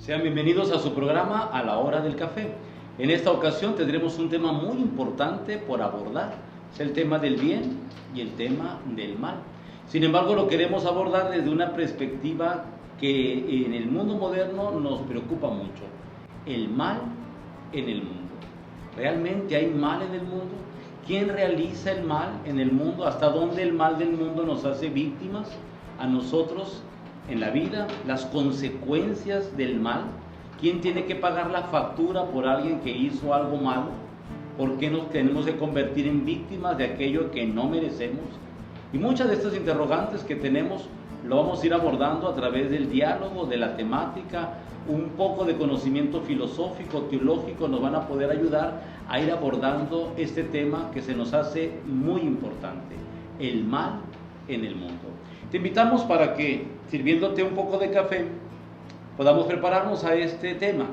Sean bienvenidos a su programa A la Hora del Café. En esta ocasión tendremos un tema muy importante por abordar. Es el tema del bien y el tema del mal. Sin embargo, lo queremos abordar desde una perspectiva que en el mundo moderno nos preocupa mucho. El mal en el mundo. ¿Realmente hay mal en el mundo? ¿Quién realiza el mal en el mundo? ¿Hasta dónde el mal del mundo nos hace víctimas a nosotros en la vida? Las consecuencias del mal. ¿Quién tiene que pagar la factura por alguien que hizo algo malo? ¿Por qué nos tenemos que convertir en víctimas de aquello que no merecemos? Y muchas de estas interrogantes que tenemos lo vamos a ir abordando a través del diálogo, de la temática. Un poco de conocimiento filosófico, teológico nos van a poder ayudar a ir abordando este tema que se nos hace muy importante, el mal en el mundo. Te invitamos para que, sirviéndote un poco de café, podamos prepararnos a este tema.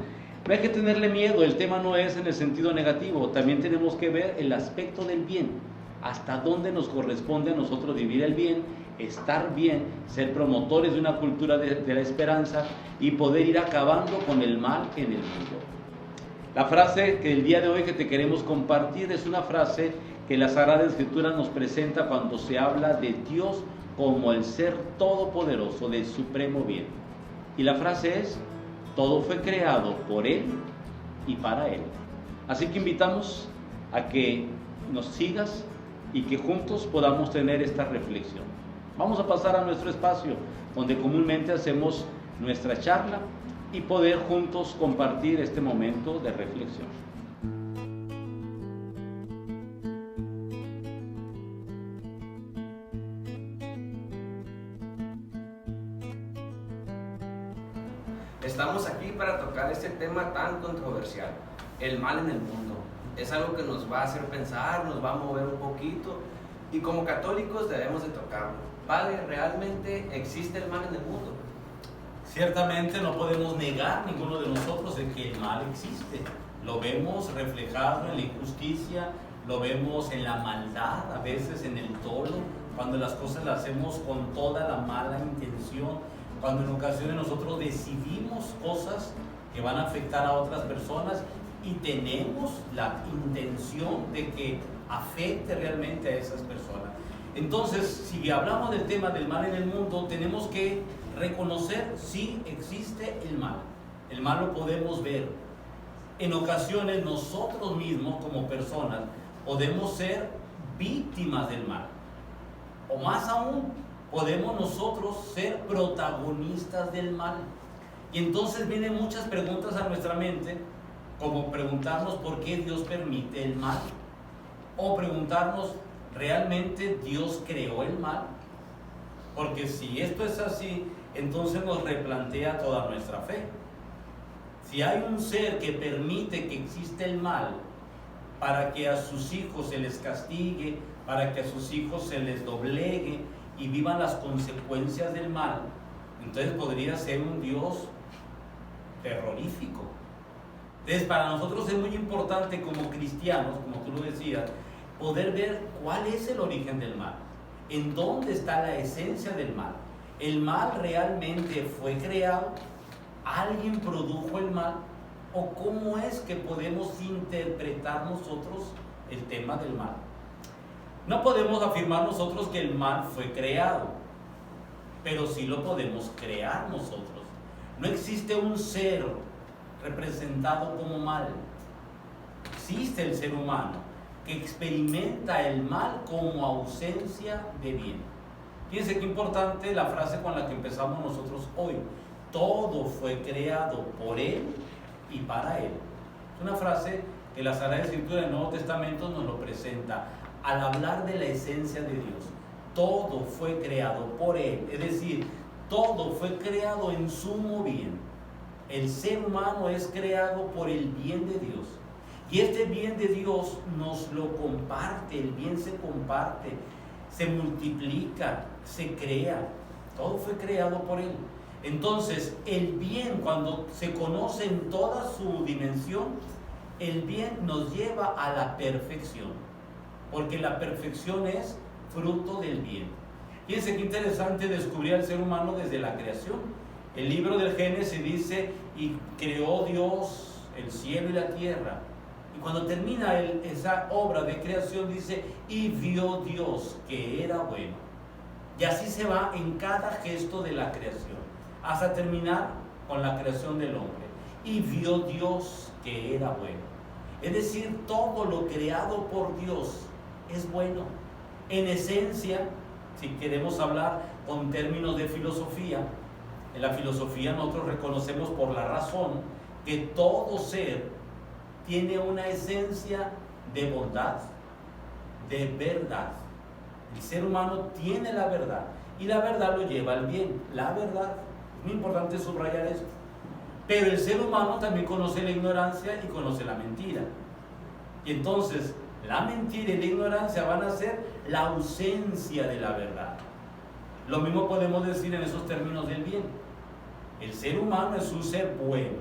No hay que tenerle miedo, el tema no es en el sentido negativo, también tenemos que ver el aspecto del bien, hasta dónde nos corresponde a nosotros vivir el bien, estar bien, ser promotores de una cultura de la esperanza y poder ir acabando con el mal en el mundo. La frase que el día de hoy que te queremos compartir es una frase que la Sagrada Escritura nos presenta cuando se habla de Dios como el ser todopoderoso, del supremo bien. Y la frase es: todo fue creado por Él y para Él. Así que invitamos a que nos sigas y que juntos podamos tener esta reflexión. Vamos a pasar a nuestro espacio donde comúnmente hacemos nuestra charla y poder juntos compartir este momento de reflexión. Estamos aquí para tocar este tema tan controversial, el mal en el mundo. Es algo que nos va a hacer pensar, nos va a mover un poquito y como católicos debemos de tocarlo. ¿Vale? ¿Realmente existe el mal en el mundo? Ciertamente no podemos negar ninguno de nosotros de que el mal existe. Lo vemos reflejado en la injusticia, lo vemos en la maldad, a veces en el dolo, cuando las cosas las hacemos con toda la mala intención, cuando en ocasiones nosotros decidimos cosas que van a afectar a otras personas y tenemos la intención de que afecte realmente a esas personas. Entonces, si hablamos del tema del mal en el mundo, tenemos que reconocer si existe el mal. El mal lo podemos ver. En ocasiones nosotros mismos como personas podemos ser víctimas del mal. O más aún, podemos nosotros ser protagonistas del mal. Y entonces vienen muchas preguntas a nuestra mente, como preguntarnos por qué Dios permite el mal. O preguntarnos, ¿realmente Dios creó el mal? Porque si esto es así, entonces nos replantea toda nuestra fe. Si hay un ser que permite que exista el mal para que a sus hijos se les castigue, para que a sus hijos se les doblegue y vivan las consecuencias del mal, entonces podría ser un Dios terrorífico. Entonces, para nosotros es muy importante como cristianos, como tú lo decías, poder ver cuál es el origen del mal, en dónde está la esencia del mal. ¿El mal realmente fue creado? ¿Alguien produjo el mal? ¿O cómo es que podemos interpretar nosotros el tema del mal? No podemos afirmar nosotros que el mal fue creado, pero sí lo podemos crear nosotros. No existe un ser representado como mal. Existe el ser humano que experimenta el mal como ausencia de bien. Fíjense qué importante la frase con la que empezamos nosotros hoy. Todo fue creado por Él y para Él. Es una frase que la Sagrada Escritura del Nuevo Testamento nos lo presenta al hablar de la esencia de Dios. Todo fue creado por Él, es decir, todo fue creado en sumo bien. El ser humano es creado por el bien de Dios. Y este bien de Dios nos lo comparte, el bien se comparte, se multiplica, se crea. Todo fue creado por Él. Entonces, el bien, cuando se conoce en toda su dimensión, el bien nos lleva a la perfección. Porque la perfección es fruto del bien. Fíjense qué interesante descubrir al ser humano desde la creación. El libro del Génesis dice, y creó Dios el cielo y la tierra. Y cuando termina esa obra de creación dice, y vio Dios que era bueno. Y así se va en cada gesto de la creación, hasta terminar con la creación del hombre. Y vio Dios que era bueno. Es decir, todo lo creado por Dios es bueno. En esencia, si queremos hablar con términos de filosofía, en la filosofía nosotros reconocemos por la razón que todo ser tiene una esencia de bondad, de verdad. El ser humano tiene la verdad y la verdad lo lleva al bien. La verdad, es muy importante subrayar esto. Pero el ser humano también conoce la ignorancia y conoce la mentira. Y entonces la mentira y la ignorancia van a ser la ausencia de la verdad. Lo mismo podemos decir en esos términos del bien. El ser humano es un ser bueno,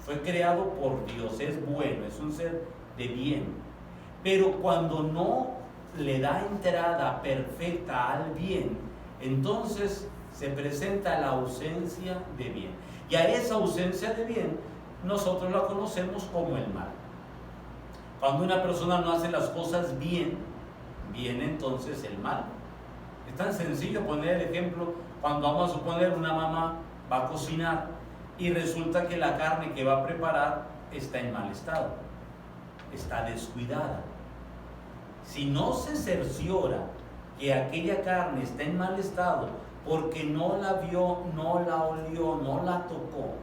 fue creado por Dios, es bueno, es un ser de bien. Pero cuando no le da entrada perfecta al bien, entonces se presenta la ausencia de bien. Y a esa ausencia de bien nosotros la conocemos como el mal. Cuando una persona no hace las cosas bien, viene entonces el mal. Es tan sencillo poner el ejemplo cuando vamos a suponer una mamá va a cocinar y resulta que la carne que va a preparar está en mal estado, está descuidada. Si no se cerciora que aquella carne está en mal estado porque no la vio, no la olió, no la tocó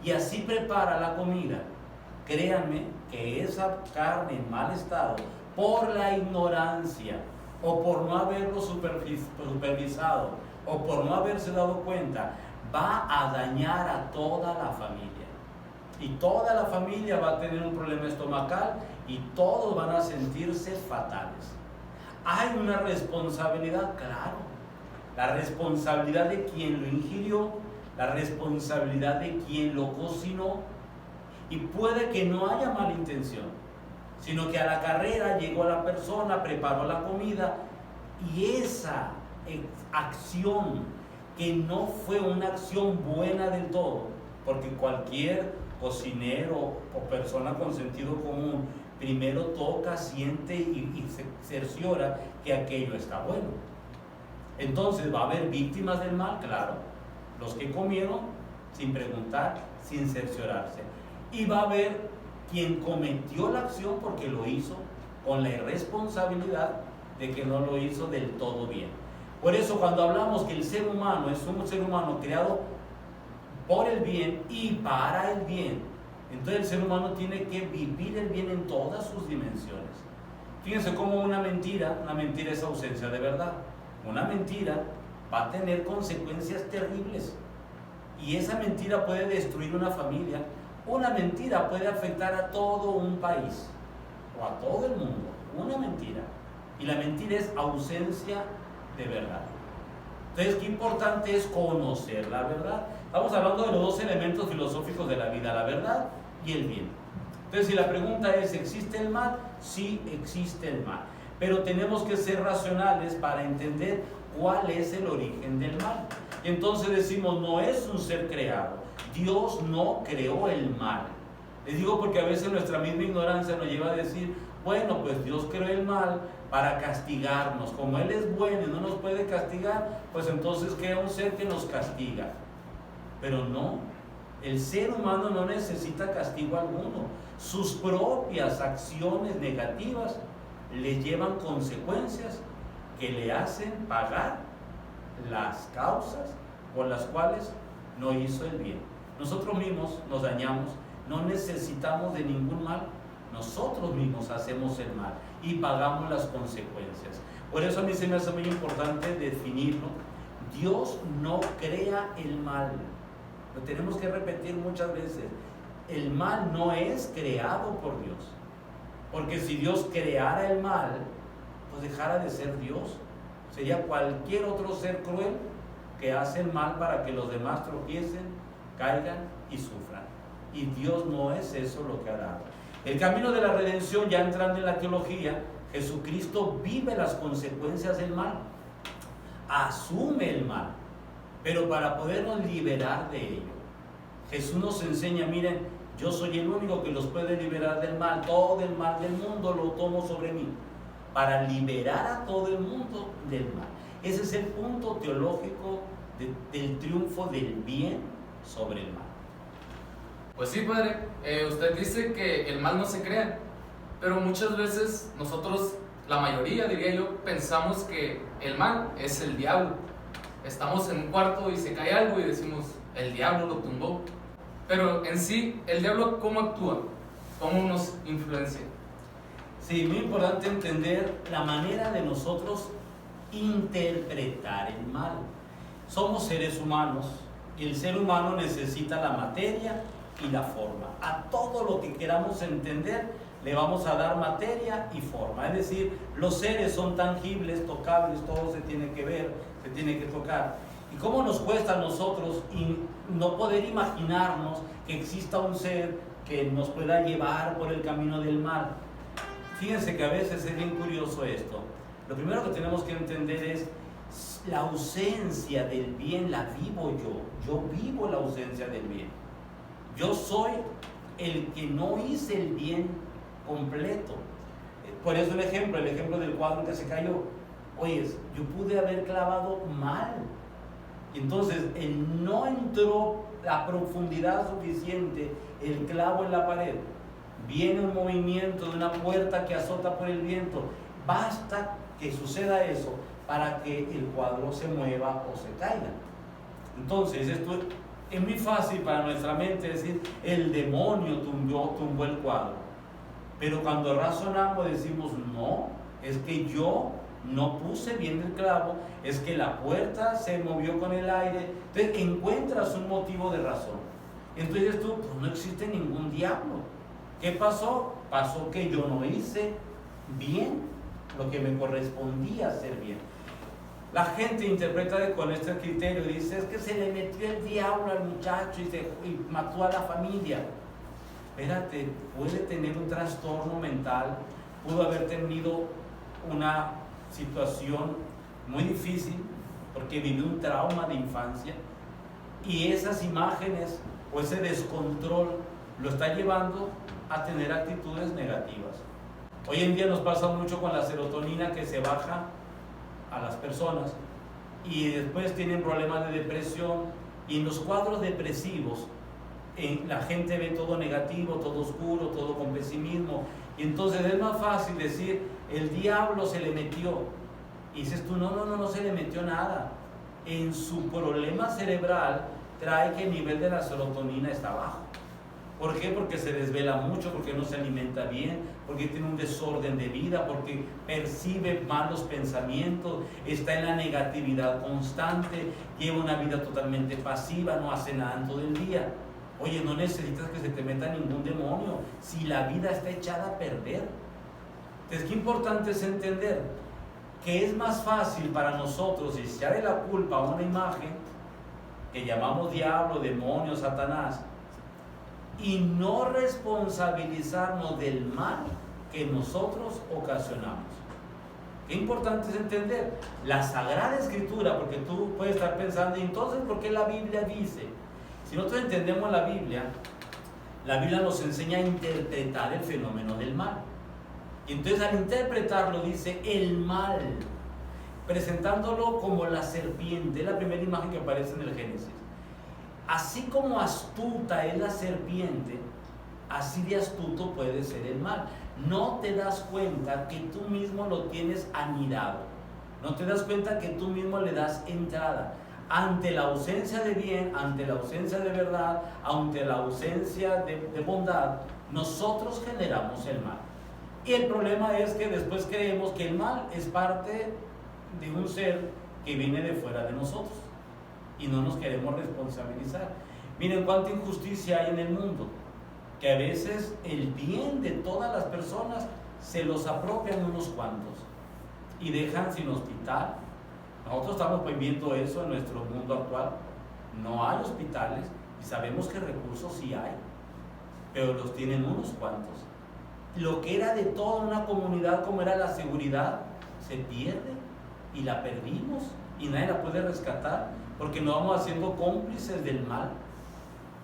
y así prepara la comida, créanme que esa carne en mal estado, por la ignorancia o por no haberlo supervisado o por no haberse dado cuenta, va a dañar a toda la familia. Y toda la familia va a tener un problema estomacal y todos van a sentirse fatales. Hay una responsabilidad, claro. La responsabilidad de quien lo ingirió, la responsabilidad de quien lo cocinó. Y puede que no haya mala intención, sino que a la carrera llegó la persona, preparó la comida y esa acción que no fue una acción buena del todo, porque cualquier cocinero o persona con sentido común primero toca, siente y se cerciora que aquello está bueno. Entonces va a haber víctimas del mal, claro, los que comieron sin preguntar, sin cerciorarse, y va a haber quien cometió la acción porque lo hizo con la irresponsabilidad de que no lo hizo del todo bien. Por eso cuando hablamos que el ser humano es un ser humano creado por el bien y para el bien, entonces el ser humano tiene que vivir el bien en todas sus dimensiones. Fíjense cómo una mentira es ausencia de verdad. Una mentira va a tener consecuencias terribles y esa mentira puede destruir una familia. Una mentira puede afectar a todo un país o a todo el mundo. Una mentira. Y la mentira es ausencia de verdad. Entonces, qué importante es conocer la verdad. Estamos hablando de los dos elementos filosóficos de la vida, la verdad y el bien. Entonces, si la pregunta es, ¿existe el mal? Sí, existe el mal. Pero tenemos que ser racionales para entender cuál es el origen del mal. Y entonces decimos, no es un ser creado. Dios no creó el mal. Les digo porque a veces nuestra misma ignorancia nos lleva a decir, bueno, pues Dios creó el mal para castigarnos. Como Él es bueno y no nos puede castigar, pues entonces crea un ser que nos castiga. Pero no, el ser humano no necesita castigo alguno. Sus propias acciones negativas le llevan consecuencias que le hacen pagar las causas por las cuales no hizo el bien. Nosotros mismos nos dañamos, no necesitamos de ningún mal. Nosotros mismos hacemos el mal y pagamos las consecuencias. Por eso a mí se me hace muy importante definirlo. Dios no crea el mal. Lo tenemos que repetir muchas veces. El mal no es creado por Dios. Porque si Dios creara el mal, pues dejara de ser Dios. Sería cualquier otro ser cruel que hace el mal para que los demás tropiecen, caigan y sufran. Y Dios no es eso lo que hará. El camino de la redención, ya entrando en la teología, Jesucristo vive las consecuencias del mal, asume el mal. Pero para podernos liberar de ello, Jesús nos enseña, miren, yo soy el único que los puede liberar del mal. Todo el mal del mundo lo tomo sobre mí, para liberar a todo el mundo del mal. Ese es el punto teológico del triunfo del bien sobre el mal. Pues sí, padre, usted dice que el mal no se crea, pero muchas veces nosotros, la mayoría diría yo, pensamos que el mal es el diablo. Estamos en un cuarto y se cae algo y decimos, el diablo lo tumbó. Pero en sí, ¿el diablo cómo actúa? ¿Cómo nos influencia? Sí, muy importante entender la manera de nosotros interpretar el mal. Somos seres humanos y el ser humano necesita la materia y la forma. A todo lo que queramos entender le vamos a dar materia y forma. Es decir, los seres son tangibles, tocables, todo se tiene que ver, se tiene que tocar. ¿Y cómo nos cuesta a nosotros no poder imaginarnos que exista un ser que nos pueda llevar por el camino del mal? Fíjense que a veces es bien curioso esto. Lo primero que tenemos que entender es la ausencia del bien la vivo yo. Yo vivo la ausencia del bien. Yo soy el que no hice el bien completo. Por eso el ejemplo del cuadro que se cayó. Oye, yo pude haber clavado mal. Entonces, no entró a profundidad suficiente el clavo en la pared. Viene un movimiento de una puerta que azota por el viento. Basta que suceda eso para que el cuadro se mueva o se caiga. Entonces, esto es muy fácil para nuestra mente decir, el demonio tumbó el cuadro. Pero cuando razonamos decimos, no, es que yo no puse bien el clavo, es que la puerta se movió con el aire. Entonces encuentras un motivo de razón. Entonces tú, pues no existe ningún diablo. ¿Qué pasó? Pasó que yo no hice bien lo que me correspondía hacer bien. La gente interpreta con este criterio y dice, es que se le metió el diablo al muchacho y mató a la familia. Espérate, puede tener un trastorno mental, pudo haber tenido una situación muy difícil porque vivió un trauma de infancia y esas imágenes o ese descontrol lo está llevando a tener actitudes negativas. Hoy en día nos pasa mucho con la serotonina que se baja a las personas y después tienen problemas de depresión, y en los cuadros depresivos la gente ve todo negativo, todo oscuro, todo con pesimismo, y entonces es más fácil decir el diablo se le metió, y dices tú no se le metió nada. En su problema cerebral trae que el nivel de la serotonina está bajo. ¿Por qué? Porque se desvela mucho, porque no se alimenta bien, porque tiene un desorden de vida, porque percibe malos pensamientos, está en la negatividad constante, lleva una vida totalmente pasiva, no hace nada en todo el día. Oye, no necesitas que se te meta ningún demonio, si la vida está echada a perder. Entonces, qué importante es entender que es más fácil para nosotros echarle la culpa a una imagen que llamamos diablo, demonio, Satanás, y no responsabilizarnos del mal que nosotros ocasionamos. Qué importante es entender la Sagrada Escritura, porque tú puedes estar pensando, entonces, ¿por qué la Biblia dice? Si nosotros entendemos la Biblia nos enseña a interpretar el fenómeno del mal. Y entonces al interpretarlo dice el mal, presentándolo como la serpiente, es la primera imagen que aparece en el Génesis. Así como astuta es la serpiente, así de astuto puede ser el mal. No te das cuenta que tú mismo lo tienes anidado. No te das cuenta que tú mismo le das entrada. Ante la ausencia de bien, ante la ausencia de verdad, ante la ausencia de bondad, nosotros generamos el mal. Y el problema es que después creemos que el mal es parte de un ser que viene de fuera de nosotros. Y no nos queremos responsabilizar. Miren cuánta injusticia hay en el mundo, que a veces el bien de todas las personas se los apropian unos cuantos y dejan sin hospital. Nosotros estamos viviendo eso en nuestro mundo actual. No hay hospitales y sabemos que recursos sí hay, pero los tienen unos cuantos. Lo que era de toda una comunidad, como era la seguridad, se pierde y la perdimos y nadie la puede rescatar. porque nos vamos haciendo cómplices del mal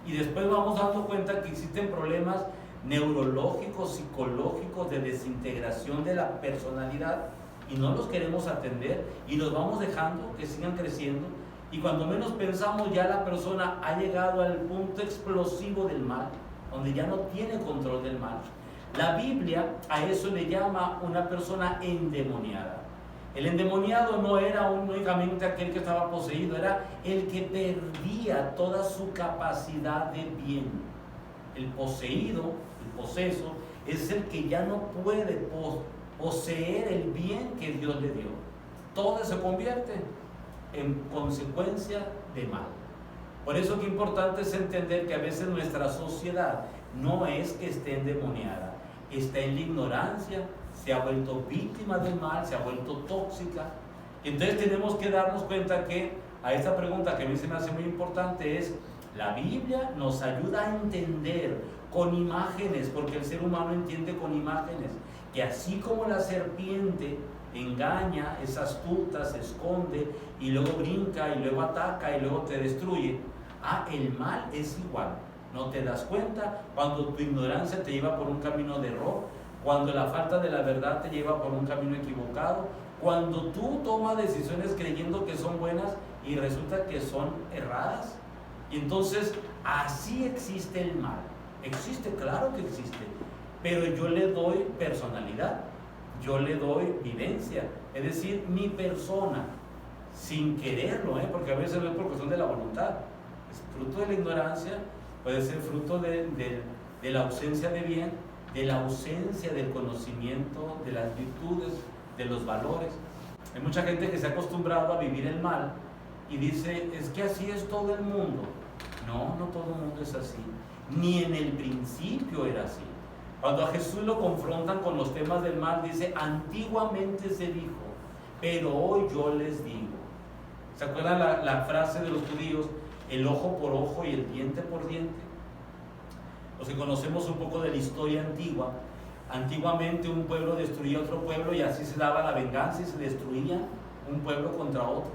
y después vamos dando cuenta que existen problemas neurológicos, psicológicos, de desintegración de la personalidad y no los queremos atender y los vamos dejando que sigan creciendo y cuando menos pensamos ya la persona ha llegado al punto explosivo del mal, donde ya no tiene control del mal. La Biblia a eso le llama una persona endemoniada. El endemoniado no era únicamente aquel que estaba poseído, era el que perdía toda su capacidad de bien. El poseído, el poseso, es el que ya no puede poseer el bien que Dios le dio. Todo se convierte en consecuencia de mal. Por eso que importante es entender que a veces nuestra sociedad no es que esté endemoniada, está en la ignorancia, se ha vuelto víctima del mal, se ha vuelto tóxica. Entonces tenemos que darnos cuenta que a esta pregunta que a mí se me hace muy importante es, la Biblia nos ayuda a entender con imágenes, porque el ser humano entiende con imágenes, que así como la serpiente engaña, es astuta, se esconde y luego brinca y luego ataca y luego te destruye, el mal es igual. No te das cuenta cuando tu ignorancia te lleva por un camino de error, cuando la falta de la verdad te lleva por un camino equivocado, cuando tú tomas decisiones creyendo que son buenas y resulta que son erradas. Y entonces así existe el mal. Existe, claro que existe, pero yo le doy personalidad, yo le doy vivencia, es decir, mi persona, sin quererlo, porque a veces no es por cuestión de la voluntad, es fruto de la ignorancia, puede ser fruto de la ausencia de bien, de la ausencia del conocimiento, de las virtudes, de los valores. Hay mucha gente que se ha acostumbrado a vivir el mal y dice, es que así es todo el mundo. No, no todo el mundo es así, ni en el principio era así. Cuando a Jesús lo confrontan con los temas del mal, dice, antiguamente se dijo, pero hoy yo les digo. ¿Se acuerdan la frase de los judíos? El ojo por ojo y el diente por diente. Los que conocemos un poco de la historia antigua, antiguamente un pueblo destruía a otro pueblo y así se daba la venganza y se destruía un pueblo contra otro.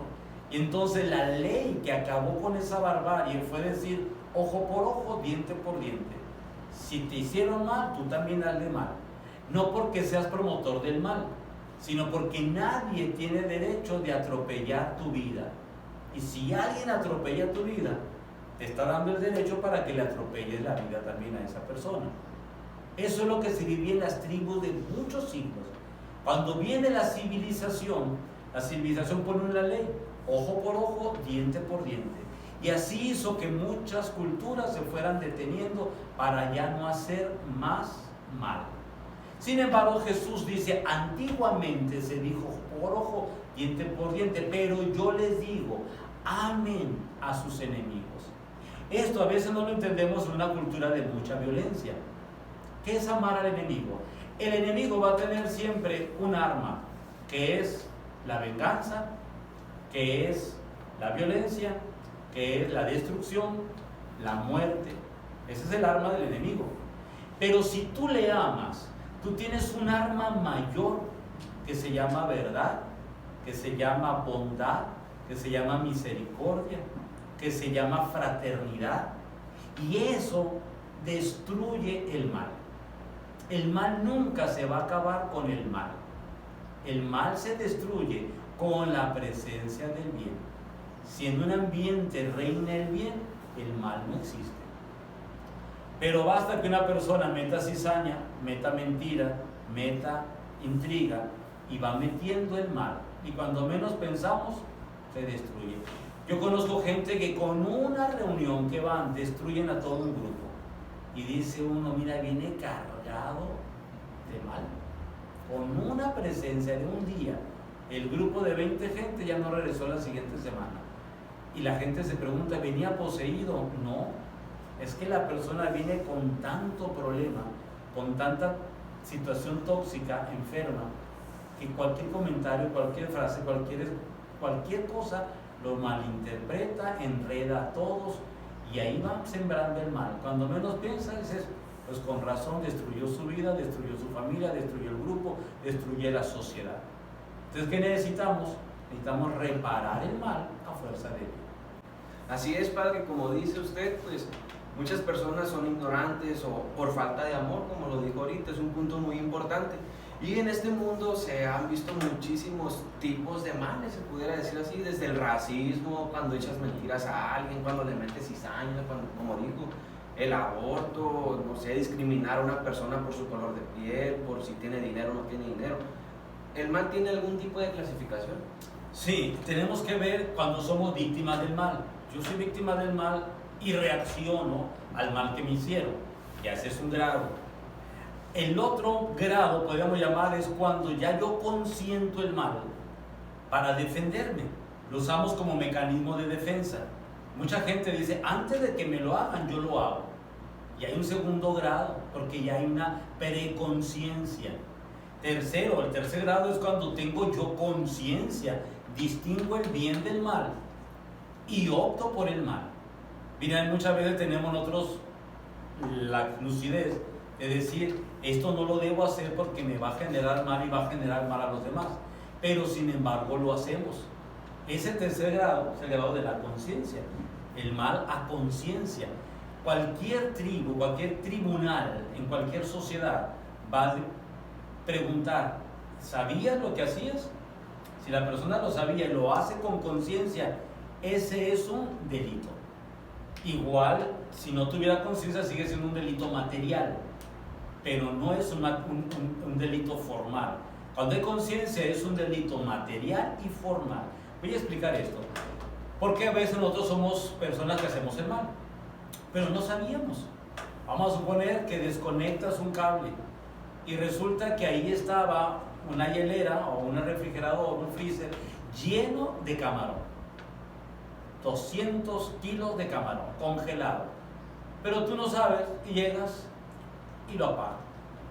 Y entonces la ley que acabó con esa barbarie fue decir ojo por ojo, diente por diente. Si te hicieron mal, tú también hazle mal. No porque seas promotor del mal, sino porque nadie tiene derecho de atropellar tu vida. Y si alguien atropella tu vida, te está dando el derecho para que le atropelles la vida también a esa persona. Eso es lo que se vivía en las tribus de muchos siglos. Cuando viene la civilización pone una ley, ojo por ojo, diente por diente. Y así hizo que muchas culturas se fueran deteniendo para ya no hacer más mal. Sin embargo, Jesús dice, antiguamente se dijo por ojo, diente por diente, pero yo les digo, amen a sus enemigos. Esto a veces no lo entendemos en una cultura de mucha violencia. ¿Qué es amar al enemigo? El enemigo va a tener siempre un arma, que es la venganza, que es la violencia, que es la destrucción, la muerte. Ese es el arma del enemigo. Pero si tú le amas, tú tienes un arma mayor que se llama verdad, que se llama bondad, que se llama misericordia, que se llama fraternidad. Y eso destruye el mal. El mal nunca se va a acabar con el mal. El mal se destruye con la presencia del bien. Si en un ambiente reina el bien, el mal no existe. Pero basta que una persona meta cizaña, meta mentira, meta intriga y va metiendo el mal. Y cuando menos pensamos, se destruye. Yo conozco gente que con una reunión que van, destruyen a todo un grupo. Y dice uno, mira, viene cargado de mal. Con una presencia de un día, el grupo de 20 gente ya no regresó la siguiente semana. Y la gente se pregunta, ¿venía poseído? No, es que la persona viene con tanto problema, con tanta situación tóxica, enferma, que cualquier comentario, cualquier frase, cualquier cosa lo malinterpreta, enreda a todos y ahí va sembrando el mal. Cuando menos piensa, dices, pues con razón destruyó su vida, destruyó su familia, destruyó el grupo, destruyó la sociedad. Entonces, ¿qué necesitamos? Necesitamos reparar el mal a fuerza de bien. Así es, padre, como dice usted, pues muchas personas son ignorantes o por falta de amor, como lo dijo ahorita, es un punto muy importante. Y en este mundo se han visto muchísimos tipos de males, se pudiera decir así, desde el racismo, cuando echas mentiras a alguien, cuando le metes cizaña, cuando, como dijo, el aborto, no sé, discriminar a una persona por su color de piel, por si tiene dinero o no tiene dinero. ¿El mal tiene algún tipo de clasificación? Sí, tenemos que ver cuando somos víctimas del mal. Yo soy víctima del mal y reacciono al mal que me hicieron. Ya ese es un grado. El otro grado, podríamos llamar, es cuando ya yo consiento el mal para defenderme. Lo usamos como mecanismo de defensa. Mucha gente dice, antes de que me lo hagan, yo lo hago. Y hay un segundo grado, porque ya hay una preconciencia. Tercero, el tercer grado es cuando tengo yo conciencia, distingo el bien del mal y opto por el mal. Miren, muchas veces tenemos nosotros la lucidez de decir, esto no lo debo hacer porque me va a generar mal y va a generar mal a los demás, pero sin embargo lo hacemos. Ese tercer grado es el grado de la conciencia, el mal a conciencia. Cualquier tribu, cualquier tribunal, en cualquier sociedad va a preguntar, ¿sabías lo que hacías? Si la persona lo sabía y lo hace con conciencia, ese es un delito. Igual, si no tuviera conciencia, sigue siendo un delito material, pero no es un delito formal. Cuando hay conciencia es un delito material y formal. Voy a explicar esto. Porque a veces nosotros somos personas que hacemos el mal, pero no sabíamos. Vamos a suponer que desconectas un cable y resulta que ahí estaba una hielera o un refrigerador, un freezer lleno de camarón. 200 kilos de camarón congelado. Pero tú no sabes y llegas y lo apagas,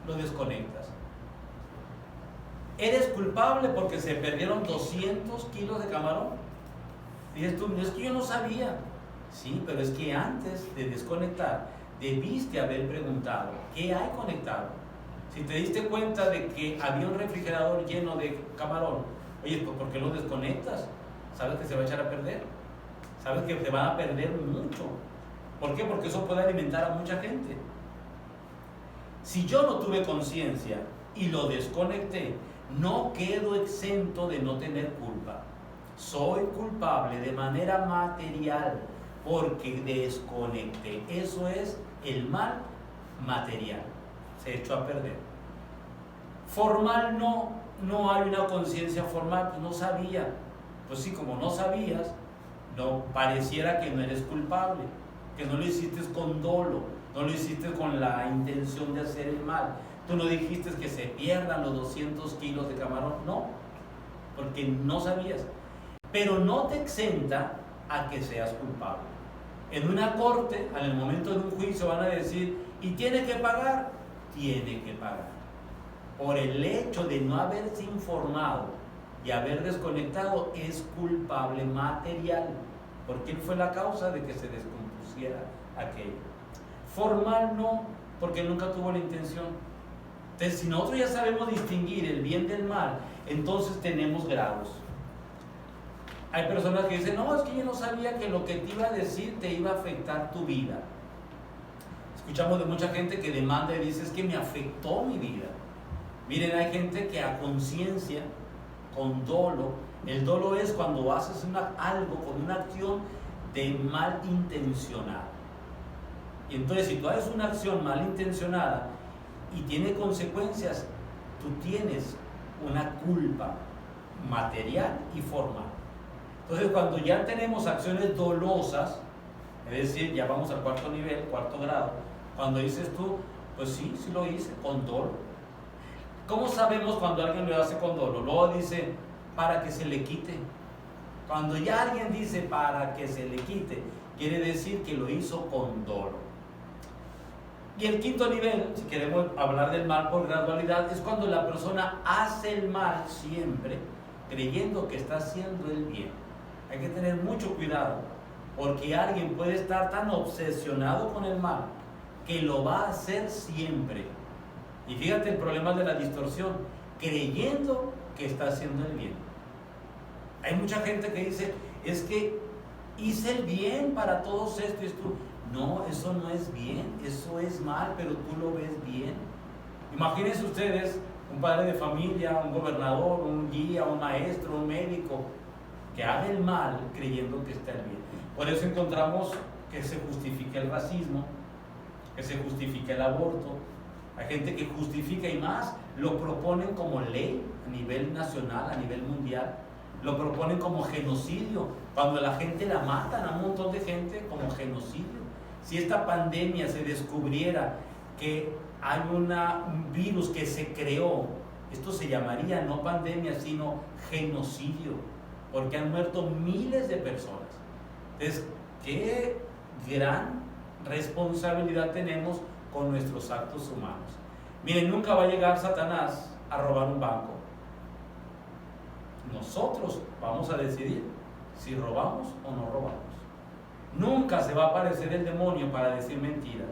lo desconectas. ¿Eres culpable porque se perdieron 200 kilos de camarón? Dices tú, es que yo no sabía. Sí, pero es que antes de desconectar, debiste haber preguntado, ¿qué hay conectado? Si te diste cuenta de que había un refrigerador lleno de camarón, oye, pues ¿por qué lo desconectas? ¿Sabes que se va a echar a perder? ¿Sabes que se van a perder mucho? ¿Por qué? Porque eso puede alimentar a mucha gente. Si yo no tuve conciencia y lo desconecté, no quedo exento de no tener culpa. Soy culpable de manera material porque desconecté. Eso es el mal material. Se echó a perder. Formal no hay una conciencia formal, no sabía. Pues sí, como no sabías, no pareciera que no eres culpable, que no lo hiciste con dolo, no lo hiciste con la intención de hacer el mal. Tú no dijiste que se pierdan los 200 kilos de camarón, no, porque no sabías. Pero no te exenta a que seas culpable. En una corte, en el momento de un juicio, van a decir, ¿y tiene que pagar? Tiene que pagar. Por el hecho de no haberse informado y haber desconectado, es culpable material, porque él fue la causa de que se descompusiera aquello. Formal no, porque nunca tuvo la intención. Entonces, si nosotros ya sabemos distinguir el bien del mal, entonces tenemos grados. Hay personas que dicen, no, es que yo no sabía que lo que te iba a decir te iba a afectar tu vida. Escuchamos de mucha gente que demanda y dice, es que me afectó mi vida. Miren, hay gente que a conciencia, con dolo, el dolo es cuando haces algo con una acción de malintencionada. Y entonces, si tú haces una acción malintencionada y tiene consecuencias, tú tienes una culpa material y formal. Entonces, cuando ya tenemos acciones dolosas, es decir, ya vamos al cuarto nivel, cuarto grado, cuando dices tú, pues sí lo hice con dolo. ¿Cómo sabemos cuando alguien lo hace con dolo? Luego dice, para que se le quite. Cuando ya alguien dice para que se le quite, quiere decir que lo hizo con dolo. Y el quinto nivel, si queremos hablar del mal por gradualidad, es cuando la persona hace el mal siempre, creyendo que está haciendo el bien. Hay que tener mucho cuidado, porque alguien puede estar tan obsesionado con el mal que lo va a hacer siempre. Y fíjate el problema de la distorsión, creyendo que está haciendo el bien. Hay mucha gente que dice, es que hice el bien para todos estos y esto. No, eso no es bien, eso es mal, pero tú lo ves bien. Imagínense ustedes un padre de familia, un gobernador, un guía, un maestro, un médico, que haga el mal creyendo que está el bien. Por eso encontramos que se justifica el racismo, que se justifica el aborto. Hay gente que justifica y más, lo proponen como ley a nivel nacional, a nivel mundial. Lo proponen como genocidio, cuando la gente la matan a un montón de gente como genocidio. Si esta pandemia se descubriera que hay un virus que se creó, esto se llamaría no pandemia, sino genocidio, porque han muerto miles de personas. Entonces, qué gran responsabilidad tenemos con nuestros actos humanos. Miren, nunca va a llegar Satanás a robar un banco. Nosotros vamos a decidir si robamos o no robamos. Nunca se va a aparecer el demonio para decir mentiras.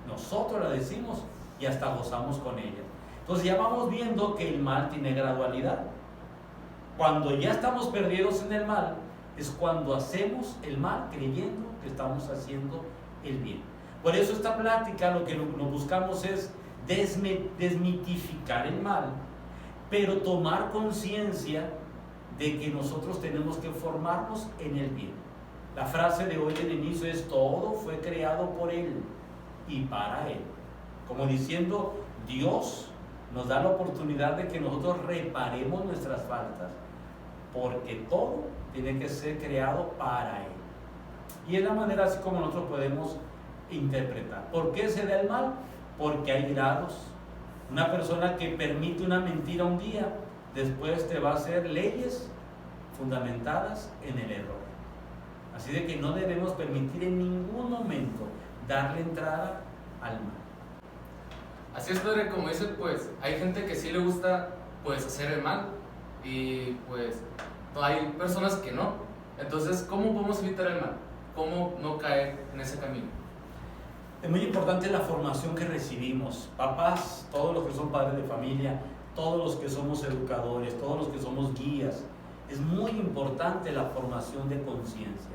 Nosotros la decimos y hasta gozamos con ella. Entonces ya vamos viendo que el mal tiene gradualidad. Cuando ya estamos perdidos en el mal, es cuando hacemos el mal creyendo que estamos haciendo el bien. Por eso esta plática lo que nos buscamos es desmitificar el mal, pero tomar conciencia de que nosotros tenemos que formarnos en el bien. La frase de hoy en el inicio es: todo fue creado por Él y para Él. Como diciendo, Dios nos da la oportunidad de que nosotros reparemos nuestras faltas, porque todo tiene que ser creado para Él. Y es la manera así como nosotros podemos interpretar. ¿Por qué se da el mal? Porque hay grados. Una persona que permite una mentira un día, después te va a hacer leyes fundamentadas en el error. Así de que no debemos permitir en ningún momento darle entrada al mal. Así es, padre, como dice, pues hay gente que sí le gusta pues hacer el mal y pues hay personas que no. Entonces, ¿cómo podemos evitar el mal? ¿Cómo no caer en ese camino? Es muy importante la formación que recibimos. Papás, todos los que son padres de familia, todos los que somos educadores, todos los que somos guías, es muy importante la formación de conciencia.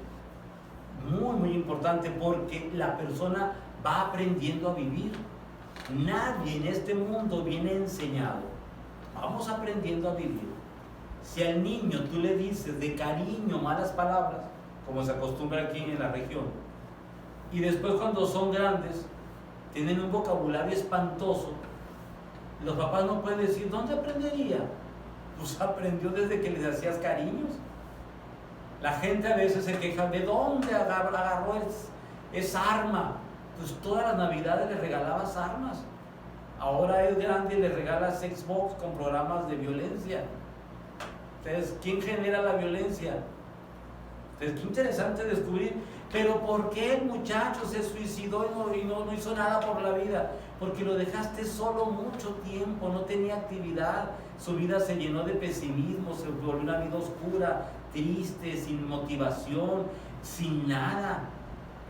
Muy, muy importante, porque la persona va aprendiendo a vivir. Nadie en este mundo viene enseñado. Vamos aprendiendo a vivir. Si al niño tú le dices de cariño malas palabras, como se acostumbra aquí en la región, y después cuando son grandes tienen un vocabulario espantoso, los papás no pueden decir: ¿dónde aprendería? Pues aprendió desde que les hacías cariños. La gente a veces se queja: ¿de dónde agarró esa arma? Pues todas las navidades le regalabas armas. Ahora es grande y le regalas Xbox con programas de violencia. Entonces, ¿quién genera la violencia? Entonces, qué interesante descubrir. Pero ¿por qué el muchacho se suicidó y no hizo nada por la vida? Porque lo dejaste solo mucho tiempo, no tenía actividad, su vida se llenó de pesimismo, se volvió una vida oscura, triste, sin motivación, sin nada.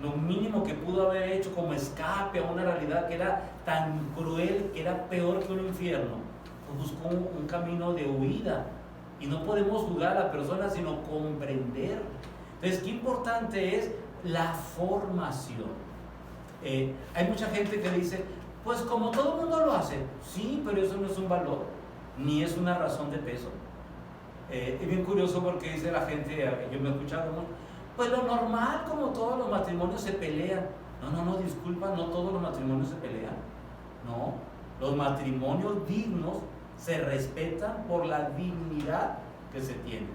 Lo mínimo que pudo haber hecho como escape a una realidad que era tan cruel, que era peor que un infierno, pues buscó un camino de huida. Y no podemos juzgar a la persona, sino comprender. Entonces, qué importante es la formación. Hay mucha gente que dice: pues como todo el mundo lo hace. Sí, pero eso no es un valor, ni es una razón de peso. Es bien curioso porque dice la gente, yo me he escuchado mucho: pues lo normal, como todos los matrimonios se pelean. No, disculpa, no todos los matrimonios se pelean. No, los matrimonios dignos se respetan por la dignidad que se tiene.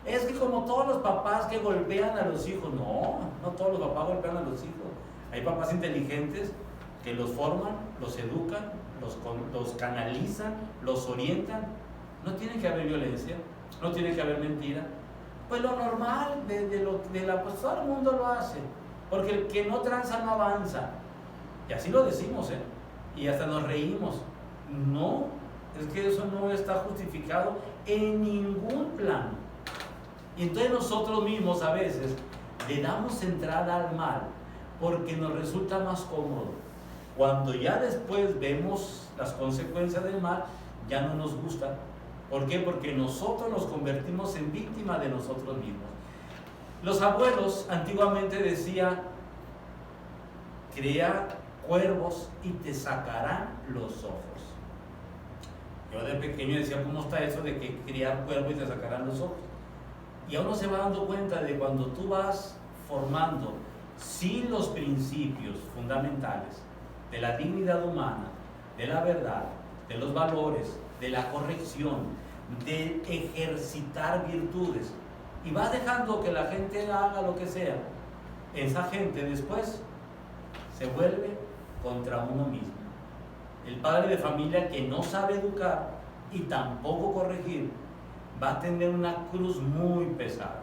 Es que como todos los papás que golpean a los hijos, no todos los papás golpean a los hijos. Hay papás inteligentes que los forman, los educan, los canalizan, los orientan. No tiene que haber violencia, no tiene que haber mentira. Pues lo normal pues todo el mundo lo hace, porque el que no tranza no avanza. Y así lo decimos, y hasta nos reímos. No, es que eso no está justificado en ningún plano. Y entonces nosotros mismos a veces le damos entrada al mal porque nos resulta más cómodo. Cuando ya después vemos las consecuencias del mal, ya no nos gusta. ¿Por qué? Porque nosotros nos convertimos en víctimas de nosotros mismos. Los abuelos antiguamente decían, cría cuervos y te sacarán los ojos. Yo de pequeño decía, ¿cómo está eso de que criar cuervos y te sacarán los ojos? Y uno se va dando cuenta de cuando tú vas formando sin los principios fundamentales de la dignidad humana, de la verdad, de los valores, de la corrección, de ejercitar virtudes, y vas dejando que la gente haga lo que sea, esa gente después se vuelve contra uno mismo. El padre de familia que no sabe educar y tampoco corregir va a tener una cruz muy pesada.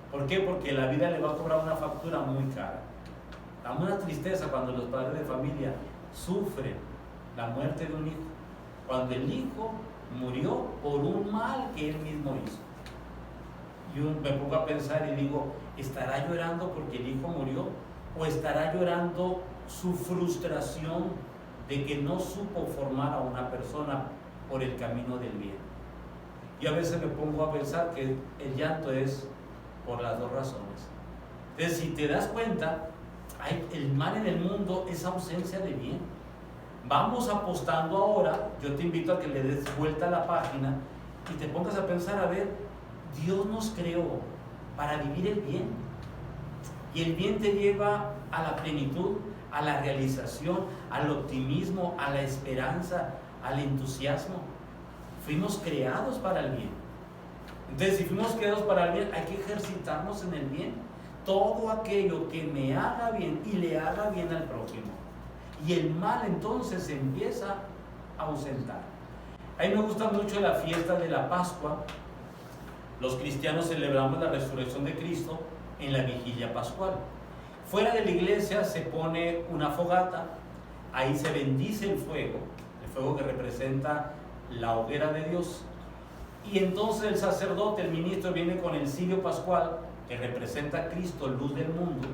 ¿Por qué? Porque la vida le va a cobrar una factura muy cara. Da una tristeza cuando los padres de familia sufren la muerte de un hijo, cuando el hijo murió por un mal que él mismo hizo. Yo me pongo a pensar y digo, ¿estará llorando porque el hijo murió? ¿O estará llorando su frustración de que no supo formar a una persona por el camino del bien? Y a veces me pongo a pensar que el llanto es por las dos razones. Entonces, si te das cuenta, el mal en el mundo es ausencia de bien. Vamos apostando ahora, yo te invito a que le des vuelta a la página y te pongas a pensar, a ver, Dios nos creó para vivir el bien. Y el bien te lleva a la plenitud, a la realización, al optimismo, a la esperanza, al entusiasmo. Fuimos creados para el bien. Entonces, si fuimos creados para el bien, hay que ejercitarnos en el bien. Todo aquello que me haga bien y le haga bien al prójimo. Y el mal entonces se empieza a ausentar. A mí me gusta mucho la fiesta de la Pascua. Los cristianos celebramos la resurrección de Cristo en la vigilia pascual. Fuera de la iglesia se pone una fogata, ahí se bendice el fuego que representa la hoguera de Dios. Y entonces el sacerdote, el ministro, viene con el cirio pascual, que representa a Cristo, luz del mundo,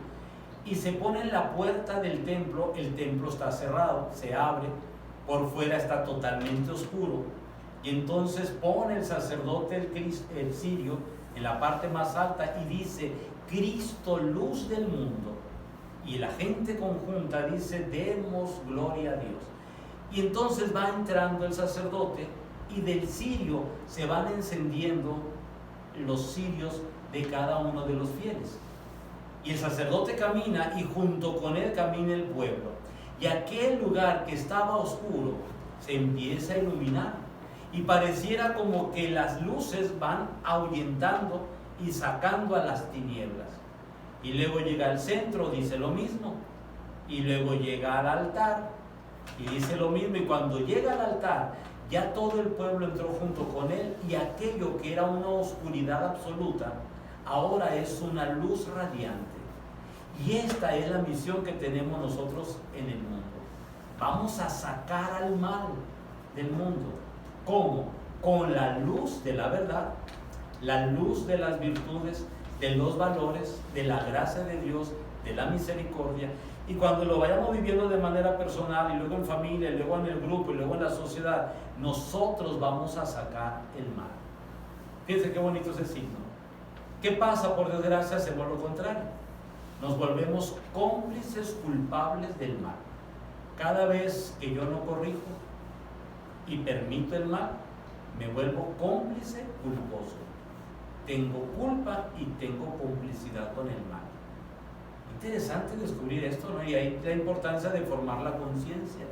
y se pone en la puerta del templo. El templo está cerrado, se abre, por fuera está totalmente oscuro, y entonces pone el sacerdote el cirio en la parte más alta y dice, Cristo, luz del mundo. Y la gente conjunta dice, demos gloria a Dios. Y entonces va entrando el sacerdote y del cirio se van encendiendo los cirios de cada uno de los fieles. Y el sacerdote camina y junto con él camina el pueblo. Y aquel lugar que estaba oscuro se empieza a iluminar. Y pareciera como que las luces van ahuyentando y sacando a las tinieblas. Y luego llega al centro, dice lo mismo. Y luego llega al altar y dice lo mismo. Y cuando llega al altar, ya todo el pueblo entró junto con él. Y aquello que era una oscuridad absoluta, ahora es una luz radiante. Y esta es la misión que tenemos nosotros en el mundo. Vamos a sacar al mal del mundo. ¿Cómo? Con la luz de la verdad, la luz de las virtudes, de los valores, de la gracia de Dios, de la misericordia. Y cuando lo vayamos viviendo de manera personal, y luego en familia, y luego en el grupo, y luego en la sociedad, nosotros vamos a sacar el mal. Fíjense qué bonito es el signo. ¿Qué pasa? Por desgracia, hacemos lo contrario. Nos volvemos cómplices culpables del mal. Cada vez que yo no corrijo y permito el mal, me vuelvo cómplice culposo. Tengo culpa y tengo complicidad con el mal. Interesante descubrir esto, ¿no? Y ahí la importancia de formar la conciencia.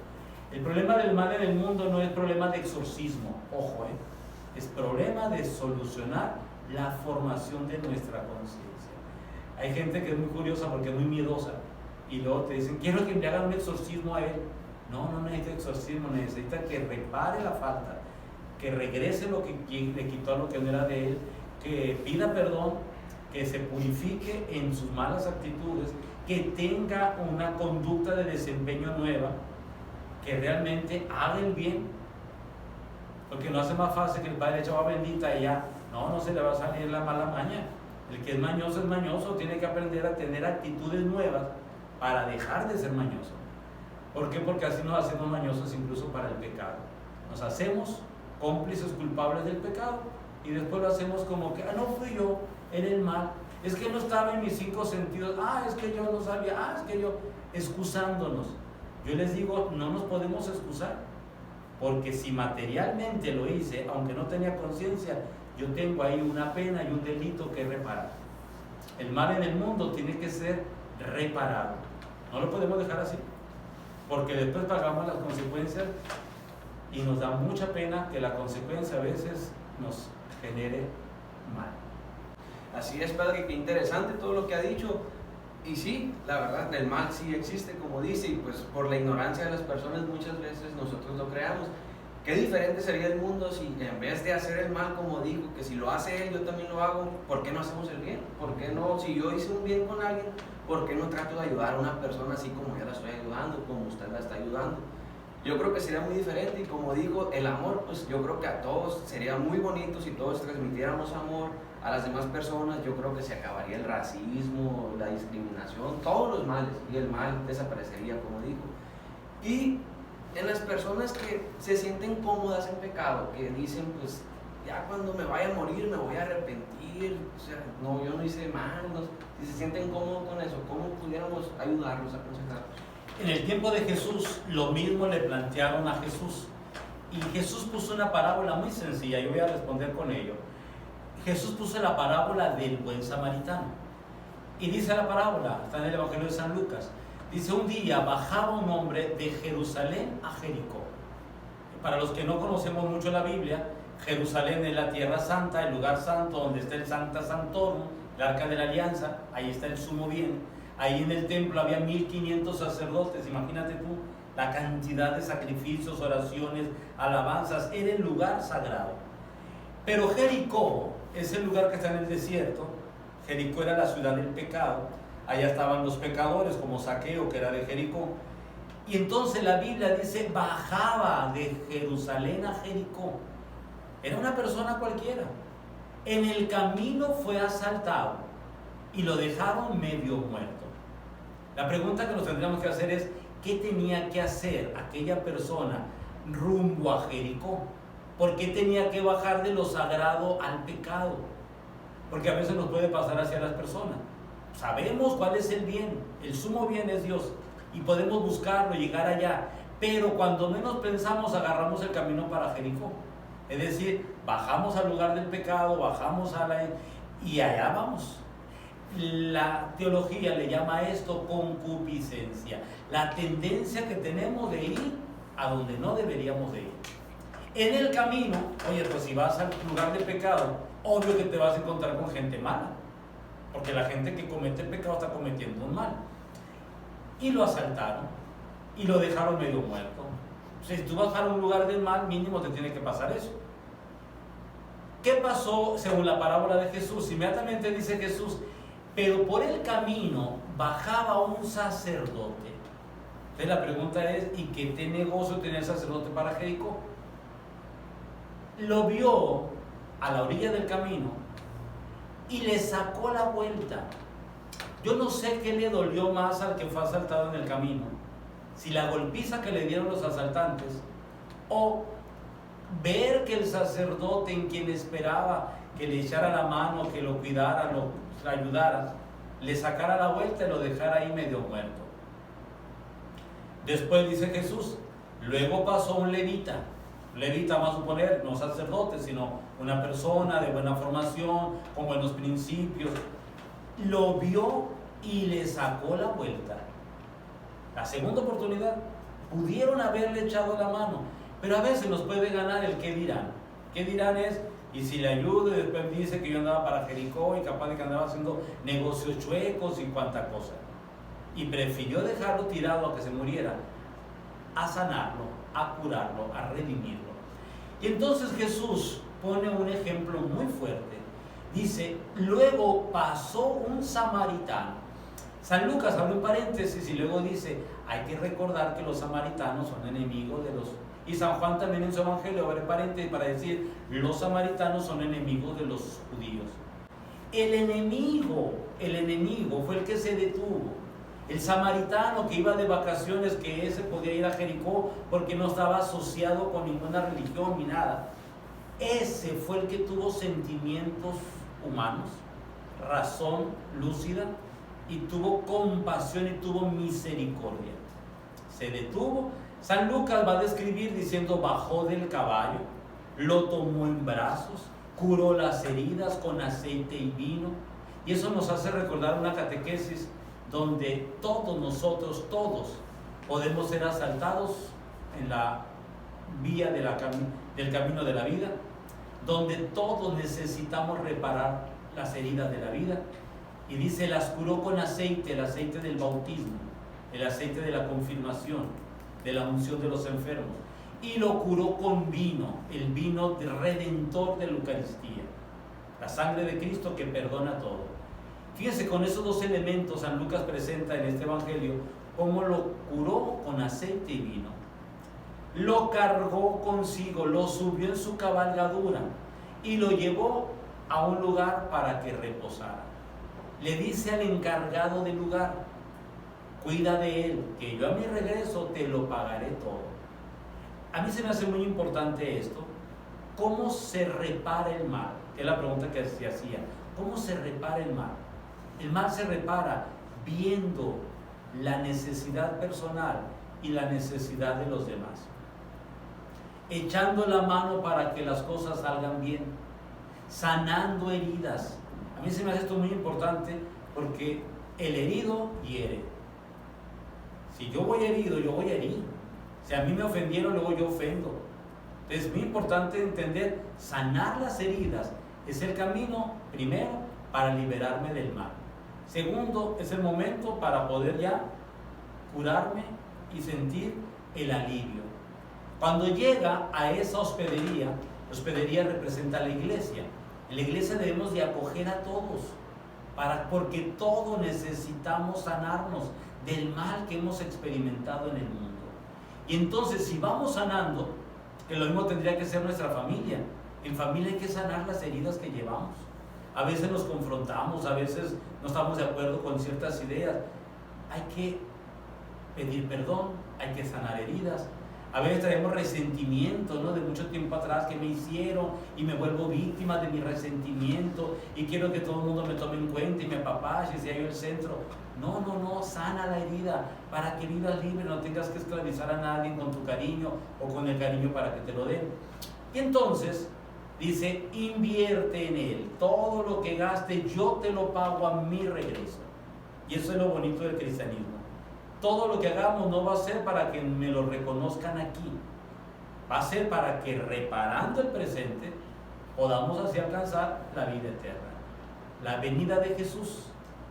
El problema del mal en el mundo no es problema de exorcismo, ojo, es problema de solucionar la formación de nuestra conciencia. Hay gente que es muy curiosa porque es muy miedosa y luego te dicen, quiero que me hagan un exorcismo a él. No necesita exorcismo, necesita que repare la falta, que regrese lo que le quitó a lo que no era de él, que pida perdón, que se purifique en sus malas actitudes, que tenga una conducta de desempeño nueva, que realmente haga el bien, porque no hace más fácil que el padre eche agua bendita y ya, no se le va a salir la mala maña. El que es mañoso, tiene que aprender a tener actitudes nuevas para dejar de ser mañoso. ¿Por qué? Porque así nos hacemos mañosos incluso para el pecado. Nos hacemos cómplices culpables del pecado y después lo hacemos como que, no fui yo, era el mal. es que no estaba en mis 5 sentidos, es que yo no sabía, es que yo, excusándonos. Yo les digo, no nos podemos excusar, porque si materialmente lo hice, aunque no tenía conciencia, yo tengo ahí una pena y un delito que reparar. El mal en el mundo tiene que ser reparado, no lo podemos dejar así, porque después pagamos las consecuencias y nos da mucha pena que la consecuencia a veces nos genere mal. Así es, Padre, qué interesante todo lo que ha dicho. Y sí, la verdad, el mal sí existe, como dice, y pues por la ignorancia de las personas muchas veces nosotros lo creamos. Qué diferente sería el mundo si en vez de hacer el mal, como dijo, que si lo hace él, yo también lo hago. ¿Por qué no hacemos el bien? ¿Por qué no? Si yo hice un bien con alguien, ¿por qué no trato de ayudar a una persona así como yo la estoy ayudando, como usted la está ayudando? Yo creo que sería muy diferente, y como digo, el amor, pues yo creo que a todos sería muy bonito si todos transmitiéramos amor a las demás personas. Yo creo que se acabaría el racismo, la discriminación, todos los males, y el mal desaparecería, como digo. Y en las personas que se sienten cómodas en pecado, que dicen, pues ya cuando me vaya a morir me voy a arrepentir, o sea, no, yo no hice mal, no, si se sienten cómodos con eso, ¿cómo pudiéramos ayudarlos, aconsejarlos? En el tiempo de Jesús, lo mismo le plantearon a Jesús. Y Jesús puso una parábola muy sencilla, yo voy a responder con ello. Jesús puso la parábola del buen samaritano. Y dice la parábola, está en el Evangelio de San Lucas, dice: un día bajaba un hombre de Jerusalén a Jericó. Para los que no conocemos mucho la Biblia, Jerusalén es la tierra santa, el lugar santo donde está el Sancta Sanctorum, el Arca de la Alianza, ahí está el sumo bien. Ahí en el templo había 1500 sacerdotes, imagínate tú, la cantidad de sacrificios, oraciones, alabanzas, era el lugar sagrado. Pero Jericó es el lugar que está en el desierto. Jericó era la ciudad del pecado, allá estaban los pecadores como Zaqueo, que era de Jericó. Y entonces la Biblia dice, bajaba de Jerusalén a Jericó. Era una persona cualquiera. En el camino fue asaltado y lo dejaron medio muerto. La pregunta que nos tendríamos que hacer es, ¿qué tenía que hacer aquella persona rumbo a Jericó? ¿Por qué tenía que bajar de lo sagrado al pecado? Porque a veces nos puede pasar hacia las personas. Sabemos cuál es el bien, el sumo bien es Dios, y podemos buscarlo, llegar allá, pero cuando menos pensamos agarramos el camino para Jericó. Es decir, bajamos al lugar del pecado, bajamos y allá vamos. La teología le llama a esto concupiscencia, la tendencia que tenemos de ir a donde no deberíamos de ir. En el camino, oye, pues si vas al lugar de pecado, obvio que te vas a encontrar con gente mala, porque la gente que comete el pecado está cometiendo un mal. Y lo asaltaron y lo dejaron medio muerto. O sea, si tú vas a un lugar del mal, mínimo te tiene que pasar eso. ¿Qué pasó según la parábola de Jesús? Inmediatamente dice Jesús, pero por el camino bajaba un sacerdote. Entonces la pregunta es, ¿y qué negocio tenía el sacerdote para Jericó? Lo vio a la orilla del camino y le sacó la vuelta. Yo no sé qué le dolió más al que fue asaltado en el camino, si la golpiza que le dieron los asaltantes o ver que el sacerdote en quien esperaba que le echara la mano, que lo cuidara, lo ayudara, le sacara la vuelta y lo dejara ahí medio muerto. Después dice Jesús, luego pasó un levita. Levita, vamos a suponer, no sacerdote, sino una persona de buena formación, con buenos principios. Lo vio y le sacó la vuelta. La segunda oportunidad, pudieron haberle echado la mano, pero a veces nos puede ganar el qué dirán. ¿Qué dirán es? Y si le ayudo y después dice que yo andaba para Jericó y capaz de que andaba haciendo negocios chuecos y cuánta cosa. Y prefirió dejarlo tirado a que se muriera, a sanarlo, a curarlo, a redimirlo. Y entonces Jesús pone un ejemplo muy fuerte. Dice, luego pasó un samaritano. San Lucas abre un paréntesis y luego dice, hay que recordar que los samaritanos son enemigos de los... Y San Juan también en su evangelio abre paréntesis para decir, los samaritanos son enemigos de los judíos. El enemigo fue el que se detuvo. El samaritano que iba de vacaciones, que ese podía ir a Jericó porque no estaba asociado con ninguna religión ni nada. Ese fue el que tuvo sentimientos humanos. razón lúcida y tuvo compasión y tuvo misericordia. Se detuvo. San Lucas va a describir diciendo: bajó del caballo, lo tomó en brazos, curó las heridas con aceite y vino. Y eso nos hace recordar una catequesis donde todos nosotros, todos, podemos ser asaltados en la vía del camino de la vida, donde todos necesitamos reparar las heridas de la vida. Y dice: las curó con aceite, el aceite del bautismo, el aceite de la confirmación, de la unción de los enfermos, y lo curó con vino, el vino redentor de la Eucaristía, la sangre de Cristo que perdona todo. Fíjense, con esos dos elementos San Lucas presenta en este Evangelio cómo lo curó con aceite y vino. Lo cargó consigo, lo subió en su cabalgadura y lo llevó a un lugar para que reposara. Le dice al encargado del lugar: cuida de él, que yo a mi regreso te lo pagaré todo. A mí se me hace muy importante esto. ¿Cómo se repara el mal? Que es la pregunta que se hacía. ¿Cómo se repara el mal? El mal se repara viendo la necesidad personal y la necesidad de los demás, echando la mano para que las cosas salgan bien, sanando heridas. A mí se me hace esto muy importante porque el herido hiere. Si yo voy herido, yo voy a herir. Si a mí me ofendieron, luego yo ofendo. Entonces es muy importante entender, sanar las heridas es el camino, primero, para liberarme del mal. Segundo, es el momento para poder ya curarme y sentir el alivio. Cuando llega a esa hospedería, la hospedería representa a la iglesia. En la iglesia debemos de acoger a todos, porque todos necesitamos sanarnos del mal que hemos experimentado en el mundo. Y entonces, si vamos sanando, que lo mismo tendría que ser nuestra familia. En familia hay que sanar las heridas que llevamos. A veces nos confrontamos, a veces no estamos de acuerdo con ciertas ideas. Hay que pedir perdón, hay que sanar heridas. A veces traemos resentimiento, ¿no? De mucho tiempo atrás que me hicieron y me vuelvo víctima de mi resentimiento y quiero que todo el mundo me tome en cuenta y me apapache y sea yo el centro. No, sana la herida para que vivas libre, no tengas que esclavizar a nadie con tu cariño o con el cariño para que te lo den. Y entonces dice: invierte en él, todo lo que gaste yo te lo pago a mi regreso. Y eso es lo bonito del cristianismo. Todo lo que hagamos no va a ser para que me lo reconozcan aquí, va a ser para que, reparando el presente, podamos así alcanzar la vida eterna. La venida de Jesús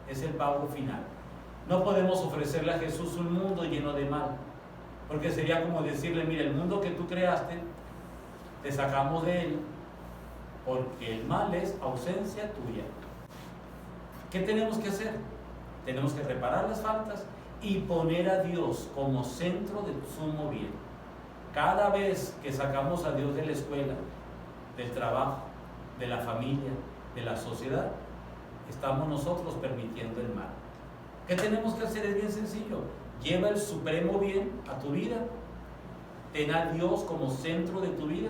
es el pago final. No podemos ofrecerle a Jesús un mundo lleno de mal, porque sería como decirle: mira, el mundo que tú creaste, te sacamos de él, porque el mal es ausencia tuya. ¿Qué tenemos que hacer? Tenemos que reparar las faltas y poner a Dios como centro de sumo bien. Cada vez que sacamos a Dios de la escuela, del trabajo, de la familia, de la sociedad, estamos nosotros permitiendo el mal. ¿Qué tenemos que hacer? Es bien sencillo. Lleva el supremo bien a tu vida, ten a Dios como centro de tu vida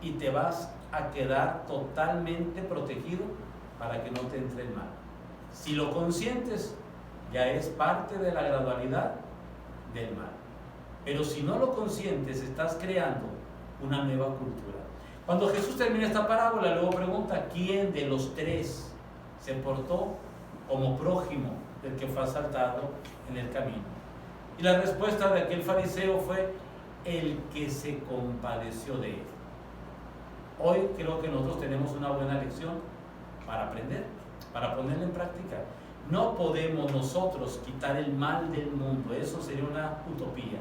y te vas a quedar totalmente protegido para que no te entre el mal. Si lo consientes, ya es parte de la gradualidad del mal. Pero si no lo consientes, estás creando una nueva cultura. Cuando Jesús termina esta parábola, luego pregunta: ¿quién de los tres se portó como prójimo del que fue asaltado en el camino? Y la respuesta de aquel fariseo fue: el que se compadeció de él. Hoy creo que nosotros tenemos una buena lección para aprender, para ponerla en práctica. No podemos nosotros quitar el mal del mundo, eso sería una utopía,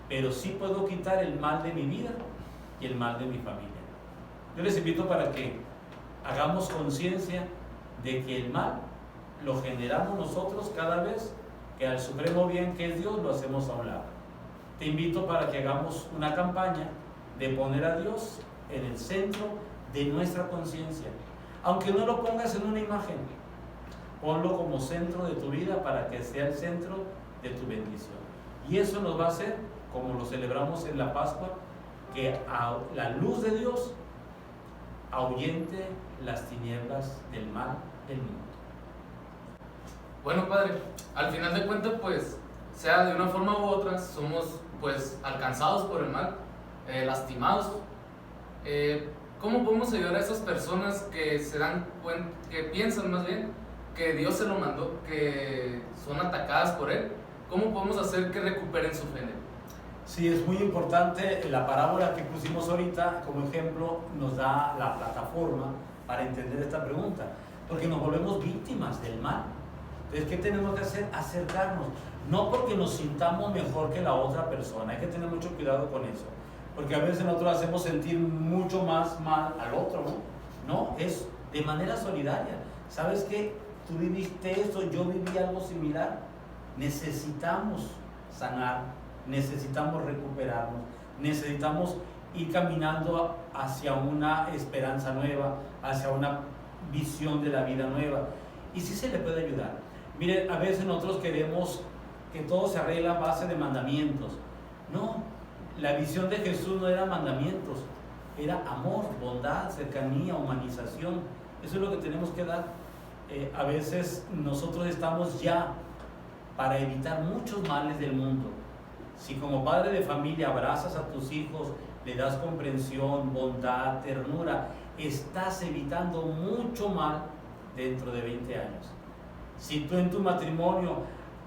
pero sí puedo quitar el mal de mi vida y el mal de mi familia. Yo les invito para que hagamos conciencia de que el mal lo generamos nosotros cada vez que al supremo bien que es Dios lo hacemos a un lado. Te invito para que hagamos una campaña de poner a Dios en el centro de nuestra conciencia. Aunque no lo pongas en una imagen, ponlo como centro de tu vida para que sea el centro de tu bendición. Y eso nos va a hacer, como lo celebramos en la Pascua, que a la luz de Dios ahuyente las tinieblas del mal del mundo. Bueno, padre, al final de cuentas, pues, sea de una forma u otra, somos, pues, alcanzados por el mal, lastimados. ¿Cómo podemos ayudar a esas personas que se dan cuenta, que piensan más bien que Dios se lo mandó, que son atacadas por Él? ¿Cómo podemos hacer que recuperen su fe en Él? Sí, es muy importante. La parábola que pusimos ahorita como ejemplo nos da la plataforma para entender esta pregunta, porque nos volvemos víctimas del mal. Entonces, ¿qué tenemos que hacer? Acercarnos, no porque nos sintamos mejor que la otra persona. Hay que tener mucho cuidado con eso, porque a veces nosotros hacemos sentir mucho más mal al otro, ¿no? No, es de manera solidaria. ¿Sabes qué? Tú viviste esto, yo viví algo similar. Necesitamos sanar, necesitamos recuperarnos, necesitamos ir caminando hacia una esperanza nueva, hacia una visión de la vida nueva. Y sí se le puede ayudar. Miren, a veces nosotros queremos que todo se arregle a base de mandamientos. No, la visión de Jesús no era mandamientos, era amor, bondad, cercanía, humanización. Eso es lo que tenemos que dar. A veces nosotros estamos ya para evitar muchos males del mundo. Si como padre de familia abrazas a tus hijos, le das comprensión, bondad, ternura, estás evitando mucho mal dentro de 20 años. Si tú en tu matrimonio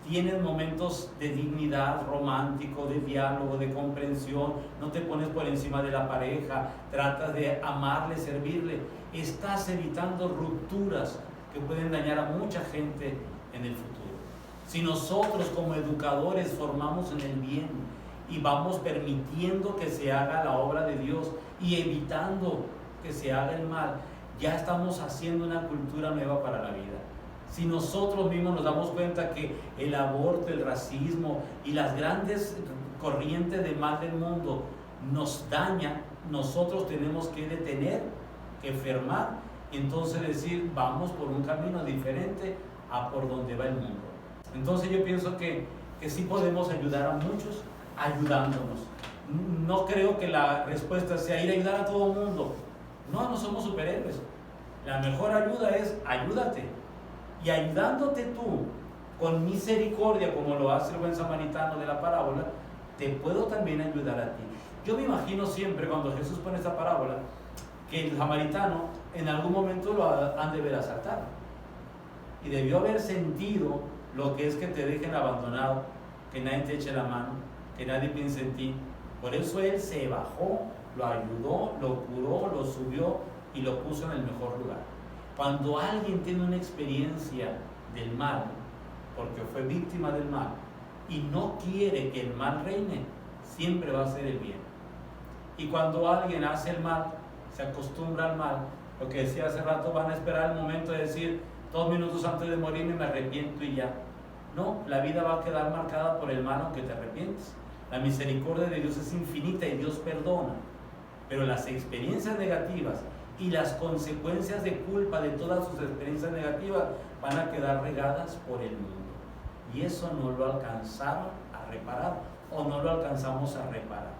tienes momentos de dignidad romántico, de diálogo, de comprensión, no te pones por encima de la pareja, tratas de amarle, servirle, estás evitando rupturas que pueden dañar a mucha gente en el futuro. Si nosotros como educadores formamos en el bien y vamos permitiendo que se haga la obra de Dios y evitando que se haga el mal, ya estamos haciendo una cultura nueva para la vida. Si nosotros mismos nos damos cuenta que el aborto, el racismo y las grandes corrientes de mal del mundo nos dañan, nosotros tenemos que detener, que fermar, y entonces decir, vamos por un camino diferente a por donde va el mundo. Entonces yo pienso que sí podemos ayudar a muchos ayudándonos. No creo que la respuesta sea ir a ayudar a todo el mundo. No somos superhéroes. La mejor ayuda es ayúdate. Y ayudándote tú con misericordia, como lo hace el buen samaritano de la parábola, te puedo también ayudar a ti. Yo me imagino siempre cuando Jesús pone esta parábola que el samaritano en algún momento lo han de ver asaltado y debió haber sentido lo que es que te dejen abandonado, que nadie te eche la mano, que nadie piense en ti. Por eso él se bajó, lo ayudó, lo curó, lo subió y lo puso en el mejor lugar. Cuando alguien tiene una experiencia del mal, porque fue víctima del mal, y no quiere que el mal reine, siempre va a hacer el bien. Y cuando alguien hace el mal, se acostumbra al mal, lo que decía hace rato, van a esperar el momento de decir, 2 minutos antes de morirme me arrepiento y ya. No, la vida va a quedar marcada por el mal aunque te arrepientes. La misericordia de Dios es infinita y Dios perdona, pero las experiencias negativas y las consecuencias de culpa de todas sus experiencias negativas van a quedar regadas por el mundo. Y eso no lo alcanzaron a reparar o no lo alcanzamos a reparar.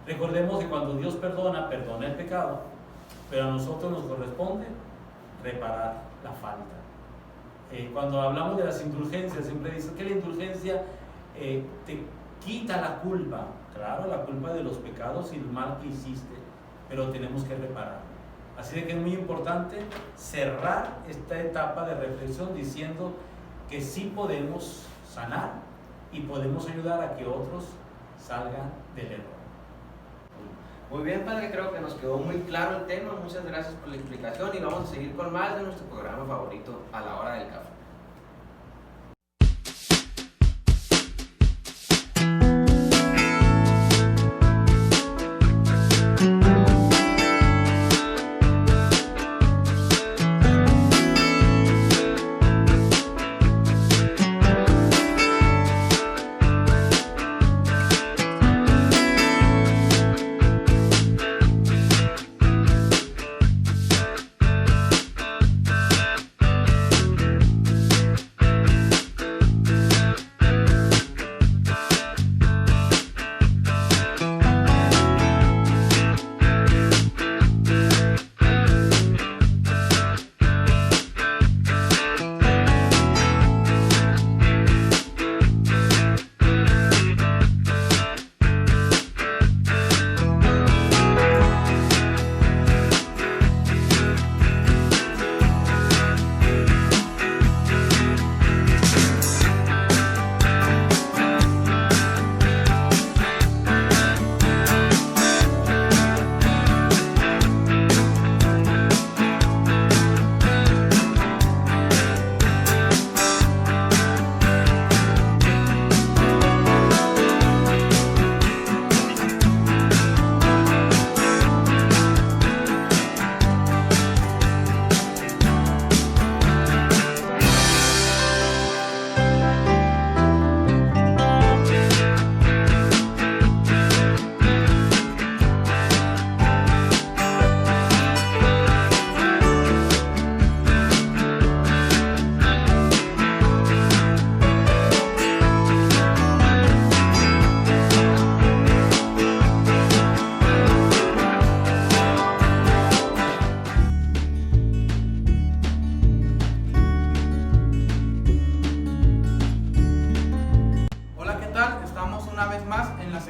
Recordemos que cuando Dios perdona el pecado, pero a nosotros nos corresponde reparar la falta. Cuando hablamos de las indulgencias, siempre dicen que la indulgencia te quita la culpa, claro, la culpa de los pecados y el mal que hiciste, pero tenemos que reparar. Así de que es muy importante cerrar esta etapa de reflexión diciendo que sí podemos sanar y podemos ayudar a que otros salgan del error. Muy bien, padre, creo que nos quedó muy claro el tema. Muchas gracias por la explicación y vamos a seguir con más de nuestro programa favorito, A la Hora del Café.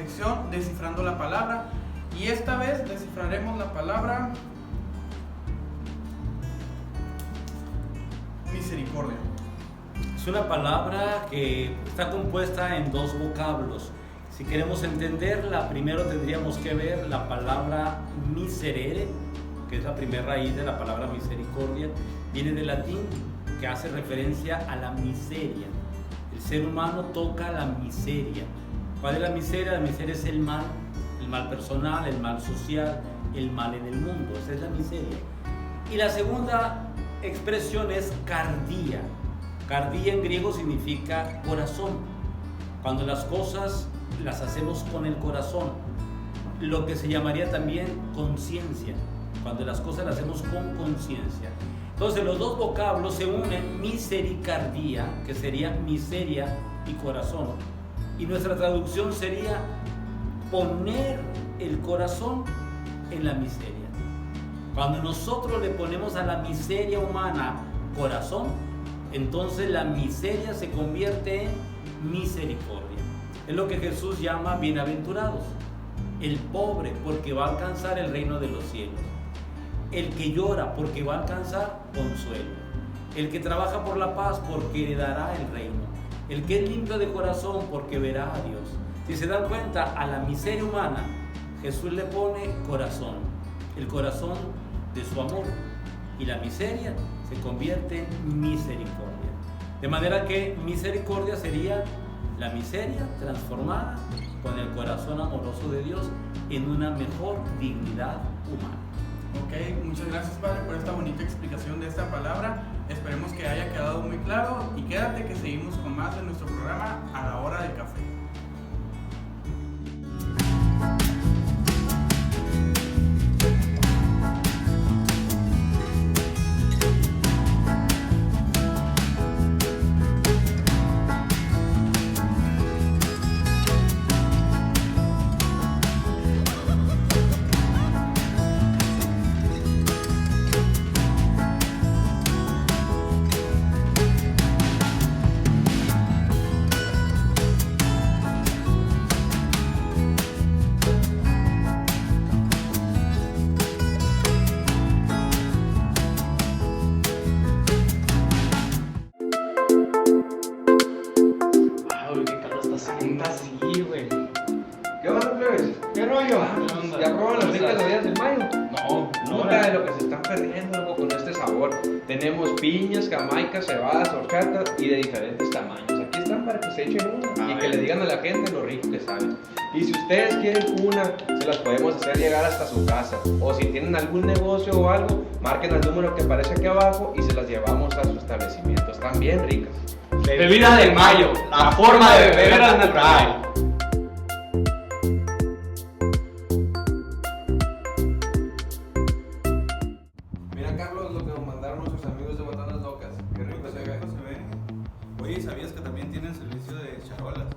sección Descifrando la Palabra, y esta vez descifraremos la palabra misericordia. Es una palabra que está compuesta en dos vocablos. Si queremos entenderla, primero tendríamos que ver la palabra miserere, que es la primera raíz de la palabra misericordia. Viene del latín, que hace referencia a la miseria. El ser humano toca la miseria. ¿Cuál es la miseria? La miseria es el mal personal, el mal social, el mal en el mundo. Esa es la miseria. Y la segunda expresión es cardía. Cardía en griego significa corazón. Cuando las cosas las hacemos con el corazón, lo que se llamaría también conciencia. Cuando las cosas las hacemos con conciencia. Entonces los dos vocablos se unen, misericardía, que sería miseria y corazón. Y nuestra traducción sería poner el corazón en la miseria. Cuando nosotros le ponemos a la miseria humana corazón, entonces la miseria se convierte en misericordia. Es lo que Jesús llama bienaventurados. El pobre, porque va a alcanzar el reino de los cielos. El que llora, porque va a alcanzar consuelo. El que trabaja por la paz, porque heredará el reino. El que es limpio de corazón, porque verá a Dios. Si se dan cuenta, a la miseria humana Jesús le pone corazón, el corazón de su amor, y la miseria se convierte en misericordia. De manera que misericordia sería la miseria transformada con el corazón amoroso de Dios en una mejor dignidad humana. Ok, muchas gracias, Padre, por esta bonita explicación de esta palabra. Esperemos que haya quedado muy claro, y quédate que seguimos con más de nuestro programa A la Hora del Café. Tenemos piñas, jamaicas, cebadas, horchata y de diferentes tamaños. Aquí están para que se echen una y que le digan a la gente lo rico que saben. Y si ustedes quieren una, se las podemos hacer llegar hasta su casa. O si tienen algún negocio o algo, marquen el número que aparece aquí abajo y se las llevamos a su establecimiento. Están bien ricas. Bebida del Mayo, la forma de beber al natural. Mira, Carlos, lo que nos mandaron nuestros amigos de Botanas Locas. Qué rico se ve. Oye, ¿sabías que también tienen servicio de charolas?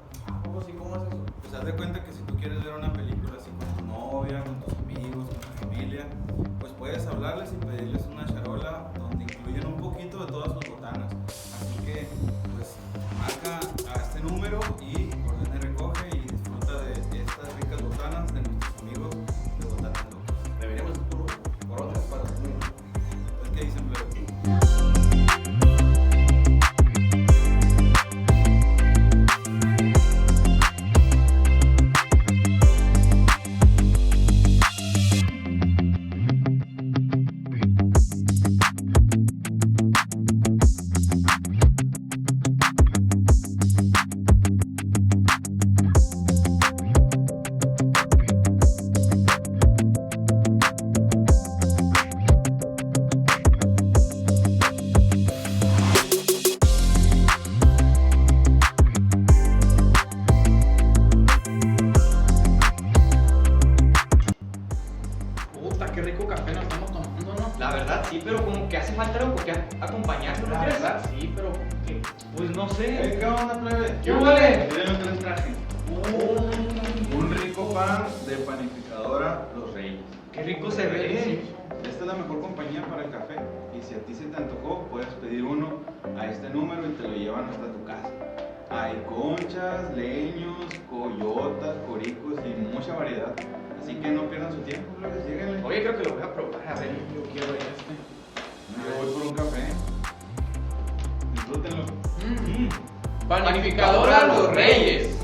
¿Cómo sí? ¿Cómo es eso? Pues haz de cuenta que si tú quieres ver una película así con tu novia, con tus amigos, con tu familia, pues puedes hablarles y pedirles una charola donde incluyen un poquito de todas sus botanas. Así que, pues, marca a este número y ordena y recoge y disfruta de estas ricas botanas de nuestros amigos de Botanas Locas. Deberíamos ir por otras para los niños. ¿Qué dicen, plebe? Qué rico café nos estamos tomando, ¿no? La verdad sí, pero como que hace falta algo que acompañarlo, ¿no La crees? verdad sí, pero ¿qué? Pues no sé. ¿Qué onda, plebe? ¿Qué huele? Miren lo que les traje. Un rico pan de panificadora Los Reyes. Qué rico se ve. Esta es la mejor compañía para el café y si a ti se te antojó, puedes pedir uno a este número y te lo llevan hasta tu casa. Hay conchas, leños, coyotas, coricos y mucha variedad. Así que no pierdan su tiempo, les lleguen. Oye, creo que lo voy a probar, a ver. Yo quiero este. Yo voy por un café. Disfrútenlo. Panificadora Los Reyes.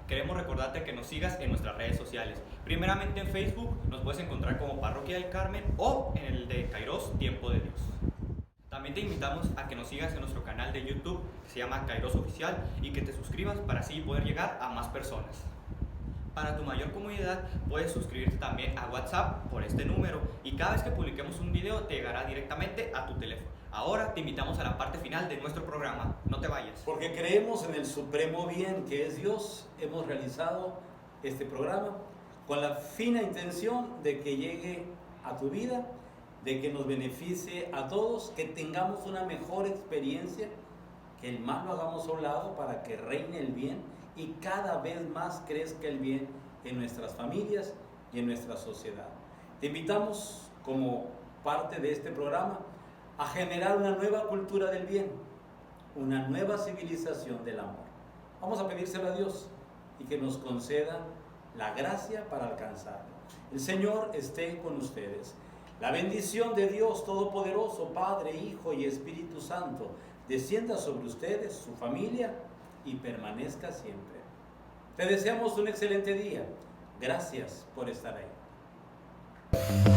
Queremos recordarte que nos sigas en nuestras redes sociales. Primeramente en Facebook nos puedes encontrar como Parroquia del Carmen o en el de Kairos Tiempo de Dios. También te invitamos a que nos sigas en nuestro canal de YouTube que se llama Kairos Oficial y que te suscribas para así poder llegar a más personas. Para tu mayor comodidad puedes suscribirte también a WhatsApp por este número y cada vez que publiquemos un video te llegará directamente a tu teléfono. Ahora te invitamos a la parte final de nuestro programa. No te vayas. Porque creemos en el supremo bien que es Dios, hemos realizado este programa con la fina intención de que llegue a tu vida, de que nos beneficie a todos, que tengamos una mejor experiencia, que el mal lo hagamos a un lado para que reine el bien y cada vez más crezca el bien en nuestras familias y en nuestra sociedad. Te invitamos como parte de este programa a generar una nueva cultura del bien, una nueva civilización del amor. Vamos a pedírselo a Dios y que nos conceda la gracia para alcanzarlo. El Señor esté con ustedes. La bendición de Dios Todopoderoso, Padre, Hijo y Espíritu Santo, descienda sobre ustedes, su familia, y permanezca siempre. Te deseamos un excelente día. Gracias por estar ahí.